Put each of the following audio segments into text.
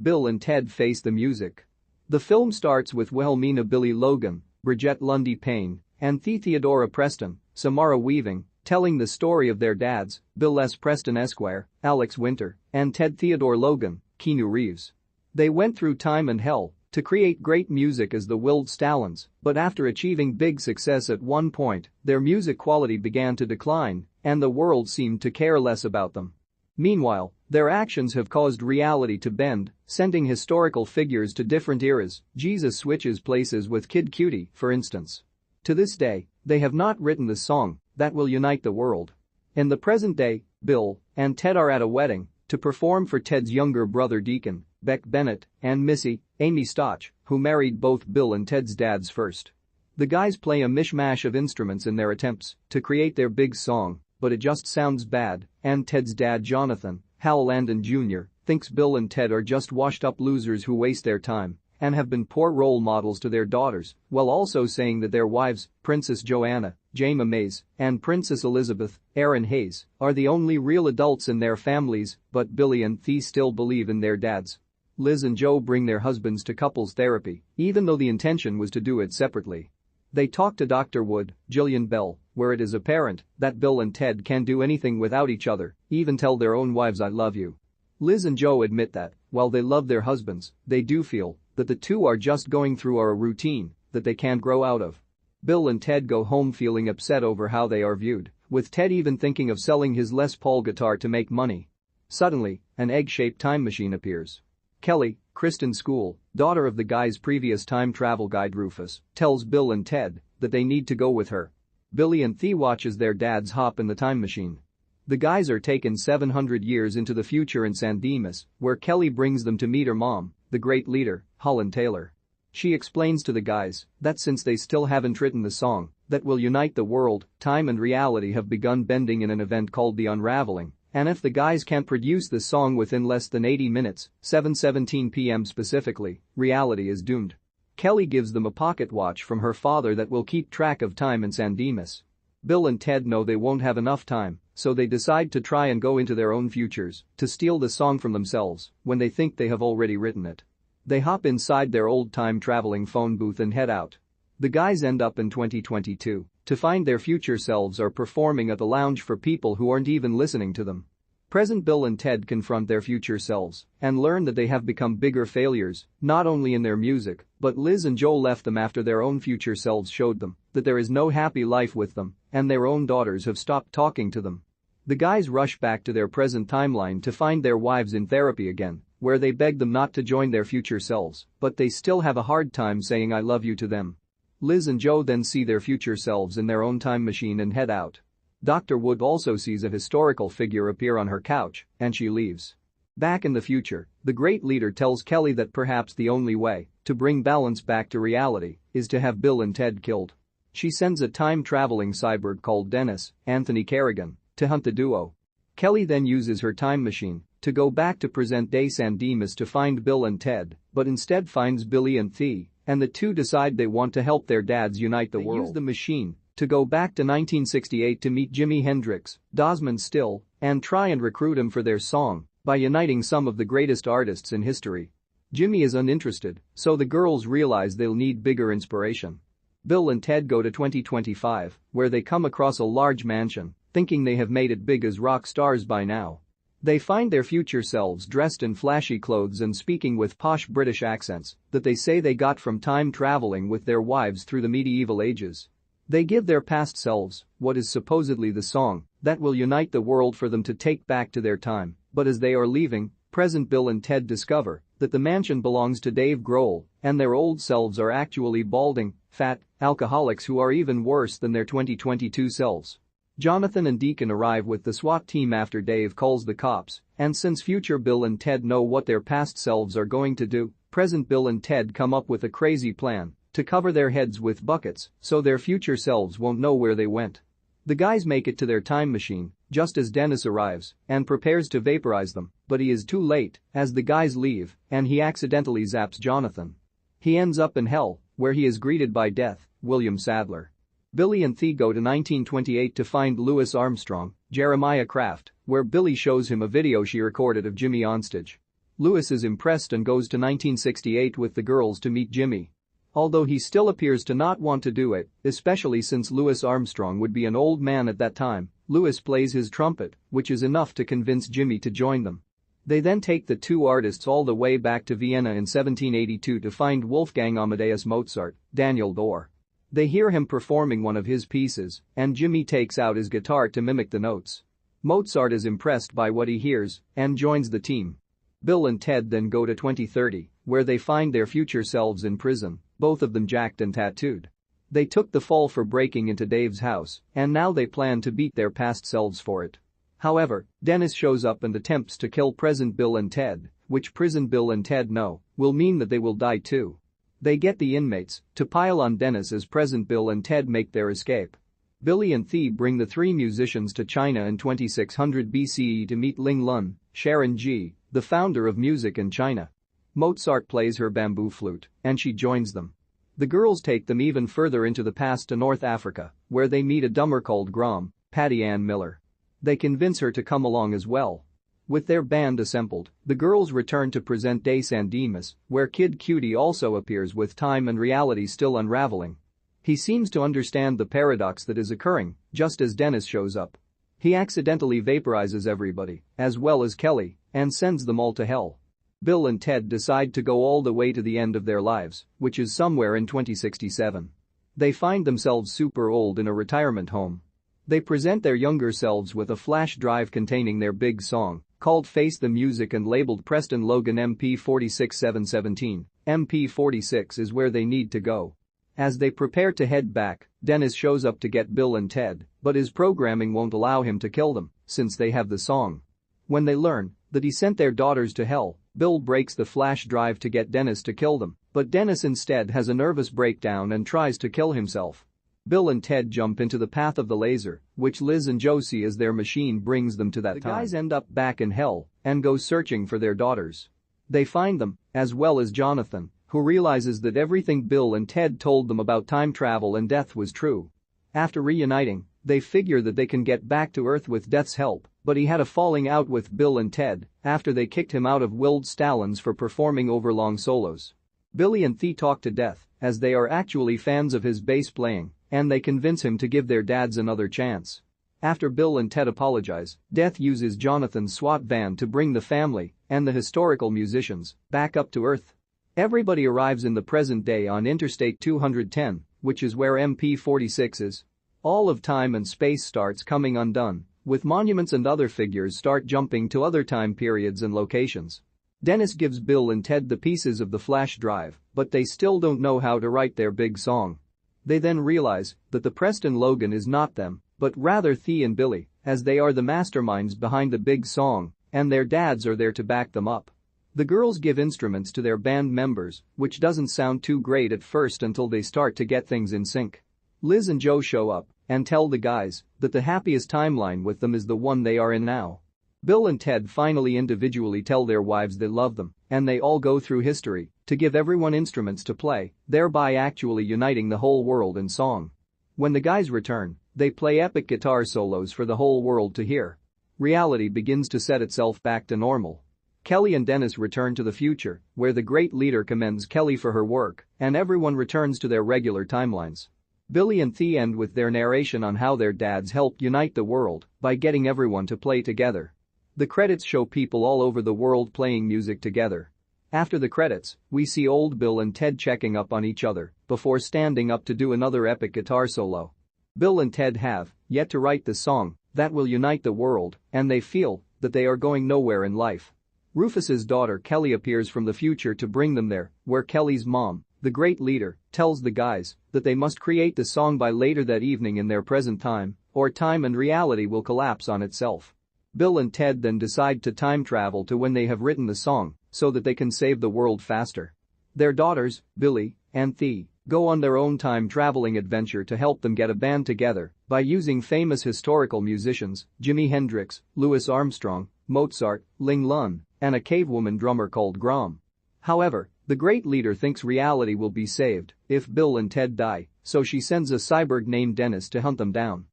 Bill and Ted Face the Music. The film starts with Wilhelmina Billy Logan, Brigette Lundy-Paine, and Theodora Preston, Samara Weaving, telling the story of their dads, Bill S. Preston Esquire, Alex Winter, and Ted Theodore Logan, Keanu Reeves. They went through time and hell to create great music as the Willed Stallons, but after achieving big success at one point, their music quality began to decline, and the world seemed to care less about them. Meanwhile, their actions have caused reality to bend, sending historical figures to different eras. Jesus switches places with Kid Cutie, for instance. To this day, they have not written the song that will unite the world. In the present day, Bill and Ted are at a wedding to perform for Ted's younger brother Deacon, Beck Bennett, and Missy, Amy Stotch, who married both Bill and Ted's dads first. The guys play a mishmash of instruments in their attempts to create their big song, but it just sounds bad, and Ted's dad Jonathan, Hal Landon Jr., thinks Bill and Ted are just washed-up losers who waste their time and have been poor role models to their daughters, while also saying that their wives, Princess Joanna, Jayma Mays, and Princess Elizabeth, Erinn Hayes, are the only real adults in their families, but Billy and Thea still believe in their dads. Liz and Joe bring their husbands to couples therapy, even though the intention was to do it separately. They talk to Dr. Wood, Jillian Bell, where it is apparent that Bill and Ted can't do anything without each other, even tell their own wives I love you. Liz and Joe admit that, while they love their husbands, they do feel that the two are just going through a routine that they can't grow out of. Bill and Ted go home feeling upset over how they are viewed, with Ted even thinking of selling his Les Paul guitar to make money. Suddenly, an egg-shaped time machine appears. Kelly, Kristen's school, daughter of the guy's previous time travel guide Rufus, tells Bill and Ted that they need to go with her. Billy and Thea watch as their dads hop in the time machine. The guys are taken 700 years into the future in San Dimas, where Kelly brings them to meet her mom, the great leader, Holland Taylor. She explains to the guys that since they still haven't written the song that will unite the world, time and reality have begun bending in an event called the Unraveling, and if the guys can't produce the song within less than 80 minutes, 7:17 p.m. specifically, reality is doomed. Kelly gives them a pocket watch from her father that will keep track of time in San Dimas. Bill and Ted know they won't have enough time, so they decide to try and go into their own futures to steal the song from themselves when they think they have already written it. They hop inside their old time-traveling phone booth and head out. The guys end up in 2022 to find their future selves are performing at the lounge for people who aren't even listening to them. Present Bill and Ted confront their future selves and learn that they have become bigger failures, not only in their music, but Liz and Joe left them after their own future selves showed them that there is no happy life with them, and their own daughters have stopped talking to them. The guys rush back to their present timeline to find their wives in therapy again, where they beg them not to join their future selves, but they still have a hard time saying I love you to them. Liz and Joe then see their future selves in their own time machine and head out. Dr. Wood also sees a historical figure appear on her couch, and she leaves. Back in the future, the great leader tells Kelly that perhaps the only way to bring balance back to reality is to have Bill and Ted killed. She sends a time-traveling cyborg called Dennis, Anthony Carrigan, to hunt the duo. Kelly then uses her time machine to go back to present-day San Dimas to find Bill and Ted, but instead finds Billy and Thea, and the two decide they want to help their dads unite the world. They use the machine to go back to 1968 to meet Jimi Hendrix, Desmond Still, and try and recruit him for their song by uniting some of the greatest artists in history. Jimmy is uninterested, so the girls realize they'll need bigger inspiration. Bill and Ted go to 2025, where they come across a large mansion, thinking they have made it big as rock stars by now. They find their future selves dressed in flashy clothes and speaking with posh British accents that they say they got from time traveling with their wives through the medieval ages. They give their past selves what is supposedly the song that will unite the world for them to take back to their time, but as they are leaving, present Bill and Ted discover that the mansion belongs to Dave Grohl and their old selves are actually balding, fat, alcoholics who are even worse than their 2022 selves. Jonathan and Deacon arrive with the SWAT team after Dave calls the cops, and since future Bill and Ted know what their past selves are going to do, present Bill and Ted come up with a crazy plan to cover their heads with buckets so their future selves won't know where they went. The guys make it to their time machine just as Dennis arrives and prepares to vaporize them, but he is too late as the guys leave and he accidentally zaps Jonathan. He ends up in hell, where he is greeted by Death, William Sadler. Billy and Thea go to 1928 to find Louis Armstrong, Jeremiah Kraft, where Billy shows him a video she recorded of Jimmy onstage. Louis is impressed and goes to 1968 with the girls to meet Jimmy. Although he still appears to not want to do it, especially since Louis Armstrong would be an old man at that time, Louis plays his trumpet, which is enough to convince Jimmy to join them. They then take the two artists all the way back to Vienna in 1782 to find Wolfgang Amadeus Mozart, Daniel Dor. They hear him performing one of his pieces, and Jimmy takes out his guitar to mimic the notes. Mozart is impressed by what he hears and joins the team. Bill and Ted then go to 2030, where they find their future selves in prison, both of them jacked and tattooed. They took the fall for breaking into Dave's house, and now they plan to beat their past selves for it. However, Dennis shows up and attempts to kill present Bill and Ted, which prison Bill and Ted know will mean that they will die too. They get the inmates to pile on Dennis as present Bill and Ted make their escape. Billy and Thea bring the three musicians to China in 2600 BCE to meet Ling Lun, Sharon Ji, the founder of music in China. Mozart plays her bamboo flute, and she joins them. The girls take them even further into the past to North Africa, where they meet a drummer called Grom, Patty Ann Miller. They convince her to come along as well. With their band assembled, the girls return to present-day San Dimas, where Kid Cutie also appears with time and reality still unraveling. He seems to understand the paradox that is occurring, just as Dennis shows up. He accidentally vaporizes everybody, as well as Kelly, and sends them all to hell. Bill and Ted decide to go all the way to the end of their lives, which is somewhere in 2067. They find themselves super old in a retirement home. They present their younger selves with a flash drive containing their big song, called Face the Music and labeled Preston Logan MP46717. MP46 is where they need to go. As they prepare to head back, Dennis shows up to get Bill and Ted, but his programming won't allow him to kill them, since they have the song. When they learn that he sent their daughters to hell, Bill breaks the flash drive to get Dennis to kill them, but Dennis instead has a nervous breakdown and tries to kill himself. Bill and Ted jump into the path of the laser, which Liz and Joe see as their machine brings them to that time. The guys end up back in hell and go searching for their daughters. They find them, as well as Jonathan, who realizes that everything Bill and Ted told them about time travel and death was true. After reuniting, they figure that they can get back to Earth with Death's help, but he had a falling out with Bill and Ted after they kicked him out of Willed Stallons for performing overlong solos. Billy and Thea talk to Death, as they are actually fans of his bass playing, and they convince him to give their dads another chance. After Bill and Ted apologize, Death uses Jonathan's SWAT van to bring the family and the historical musicians back up to Earth. Everybody arrives in the present day on Interstate 210, which is where MP46 is. All of time and space starts coming undone, with monuments and other figures start jumping to other time periods and locations. Dennis gives Bill and Ted the pieces of the flash drive, but they still don't know how to write their big song. They then realize that the Preston Logan is not them, but rather Thea and Billy, as they are the masterminds behind the big song, and their dads are there to back them up. The girls give instruments to their band members, which doesn't sound too great at first until they start to get things in sync. Liz and Joe show up and tell the guys that the happiest timeline with them is the one they are in now. Bill and Ted finally individually tell their wives they love them, and they all go through history to give everyone instruments to play, thereby actually uniting the whole world in song. When the guys return, they play epic guitar solos for the whole world to hear. Reality begins to set itself back to normal. Kelly and Dennis return to the future, where the great leader commends Kelly for her work, and everyone returns to their regular timelines. Billy and Thea end with their narration on how their dads helped unite the world by getting everyone to play together. The credits show people all over the world playing music together. After the credits, we see old Bill and Ted checking up on each other before standing up to do another epic guitar solo. Bill and Ted have yet to write the song that will unite the world, and they feel that they are going nowhere in life. Rufus's daughter Kelly appears from the future to bring them there, where Kelly's mom, the great leader, tells the guys that they must create the song by later that evening in their present time, or time and reality will collapse on itself. Bill and Ted then decide to time travel to when they have written the song so that they can save the world faster. Their daughters, Billy and Thea, go on their own time-traveling adventure to help them get a band together by using famous historical musicians, Jimi Hendrix, Louis Armstrong, Mozart, Ling Lun, and a cavewoman drummer called Grom. However, the great leader thinks reality will be saved if Bill and Ted die, so she sends a cyborg named Dennis to hunt them down.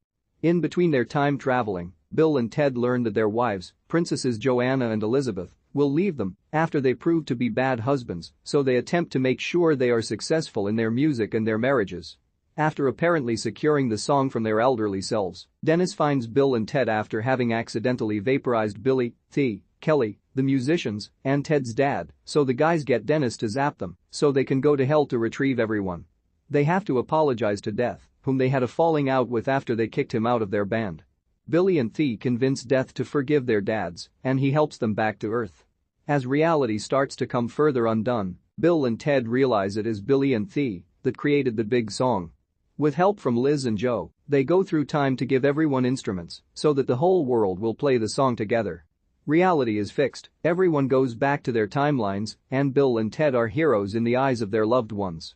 In between their time traveling, Bill and Ted learn that their wives, Princesses Joanna and Elizabeth, will leave them after they prove to be bad husbands, so they attempt to make sure they are successful in their music and their marriages. After apparently securing the song from their elderly selves, Dennis finds Bill and Ted after having accidentally vaporized Billy, Thea, Kelly, the musicians, and Ted's dad, so the guys get Dennis to zap them so they can go to hell to retrieve everyone. They have to apologize to Death, whom they had a falling out with after they kicked him out of their band. Billy and Thea convince Death to forgive their dads, and he helps them back to Earth. As reality starts to come further undone, Bill and Ted realize it is Billy and Thea that created the big song. With help from Liz and Joe, they go through time to give everyone instruments so that the whole world will play the song together. Reality is fixed, everyone goes back to their timelines, and Bill and Ted are heroes in the eyes of their loved ones.